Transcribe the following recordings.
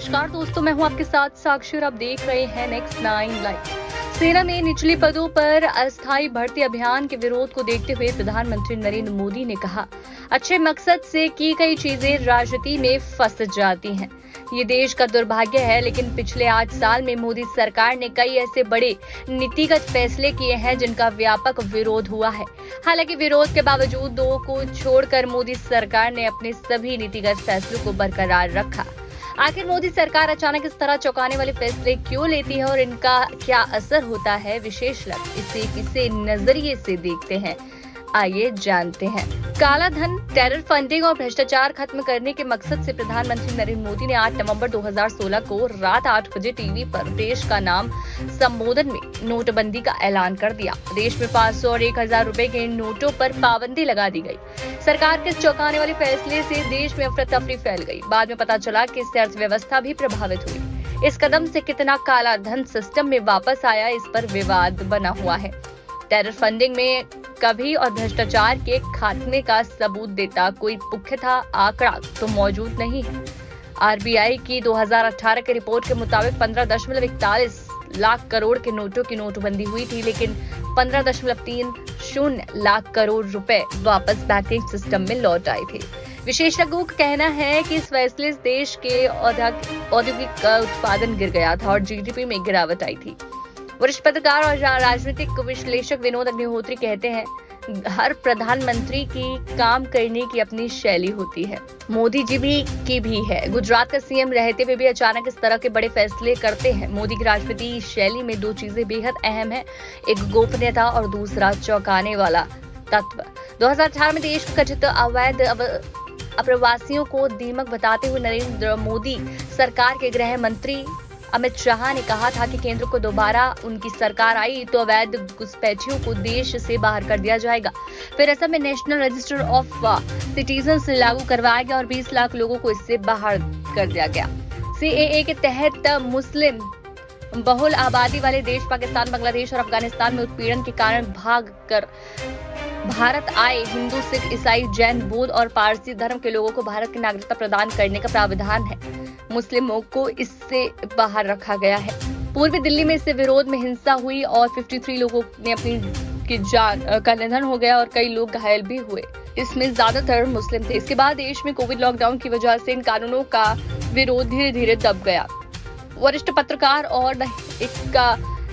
नमस्कार दोस्तों, मैं हूं आपके साथ साक्षी और आप देख रहे हैं नेक्स्ट 9 लाइव। सेना में निचले पदों पर अस्थायी भर्ती अभियान के विरोध को देखते हुए प्रधानमंत्री नरेंद्र मोदी ने कहा, अच्छे मकसद से की गई चीजें राजनीति में फंस जाती हैं। ये देश का दुर्भाग्य है, लेकिन पिछले 8 साल में मोदी सरकार ने कई ऐसे बड़े नीतिगत फैसले किए हैं जिनका व्यापक विरोध हुआ है। हालांकि विरोध के बावजूद 2 को छोड़कर मोदी सरकार ने अपने सभी नीतिगत फैसलों को बरकरार रखा। आखिर मोदी सरकार अचानक इस तरह चौंकाने वाले फैसले क्यों लेती है और इनका क्या असर होता है? विशेषज्ञ इसे किस नजरिए से देखते हैं, आइए जानते हैं। काला धन, टेरर फंडिंग और भ्रष्टाचार खत्म करने के मकसद से प्रधानमंत्री नरेंद्र मोदी ने 8 नवंबर 2016 को रात 8 बजे टीवी पर देश का नाम संबोधन में नोटबंदी का ऐलान कर दिया। देश में 500 और 1000 रुपए के नोटों पर पाबंदी लगा दी गई। सरकार के चौंकाने वाले फैसले से देश में अफरा तफरी फैल गई। बाद में पता चला कि इससे अर्थव्यवस्था भी प्रभावित हुई। इस कदम से कितना काला धन सिस्टम में वापस आया, इस पर विवाद बना हुआ है। टेरर फंडिंग में कभी और भ्रष्टाचार के खात्मे का सबूत देता कोई पुख्ता आंकड़ा तो मौजूद नहीं है। आरबीआई की 2018 की रिपोर्ट के मुताबिक 15.41 लाख करोड़ के नोटों की नोटबंदी हुई थी, लेकिन 15.30 लाख करोड़ रुपए वापस बैंकिंग सिस्टम में लौट आए थे। विशेषज्ञों का कहना है कि इस फैसले से देश के औद्योगिक उत्पादन गिर गया था और जीडीपी में गिरावट आई थी। वरिष्ठ पत्रकार और राजनीतिक विश्लेषक विनोद अग्निहोत्री कहते हैं, हर प्रधानमंत्री की काम करने की अपनी शैली होती है। मोदी जी की भी है। गुजरात का सीएम रहते हुए भी अचानक इस तरह के बड़े फैसले करते हैं। मोदी की राजनीति शैली में 2 चीजें बेहद अहम है, एक गोपनीयता और दूसरा चौंकाने वाला तत्व। 2018 में देश में कथित अवैध अप्रवासियों को दीमक बताते हुए नरेंद्र मोदी सरकार के गृह मंत्री अमित शाह ने कहा था कि केंद्र को दोबारा उनकी सरकार आई तो अवैध घुसपैठियों को देश से बाहर कर दिया जाएगा। फिर असम में नेशनल रजिस्टर ऑफ सिटीजन्स लागू करवाया गया और 20 लाख लोगों को इससे बाहर कर दिया गया। सीएए के तहत मुस्लिम बहुल आबादी वाले देश पाकिस्तान, बांग्लादेश और अफगानिस्तान में उत्पीड़न के कारण भाग कर भारत आए हिंदू, सिख, ईसाई, जैन, बौद्ध और पारसी धर्म के लोगों को भारत की नागरिकता प्रदान करने का प्रावधान है। मुस्लिमों को इससे बाहर रखा गया है। पूर्वी दिल्ली में इससे विरोध में हिंसा हुई और 53 लोगों ने अपनी जान का निधन हो गया और कई लोग घायल भी हुए। इसमें ज्यादातर मुस्लिम थे। इसके बाद देश में कोविड लॉकडाउन की वजह से इन कानूनों का विरोध धीरे धीरे दब गया। वरिष्ठ पत्रकार और इसका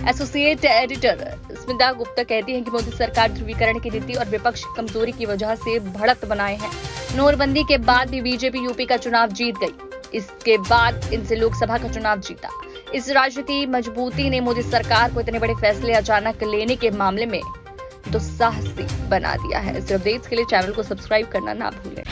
एसोसिएट एडिटर स्मिता गुप्ता कहती हैं कि मोदी सरकार ध्रुवीकरण की नीति और विपक्ष की कमजोरी की वजह से बढ़त बनाए हैं। नोटबंदी के बाद भी बीजेपी यूपी का चुनाव जीत गई। इसके बाद इनसे लोकसभा का चुनाव जीता। इस राजनीति मजबूती ने मोदी सरकार को इतने बड़े फैसले अचानक लेने के मामले में दुस्साहसी बना दिया है। इस अपडेट्स के लिए चैनल को सब्सक्राइब करना ना भूलें।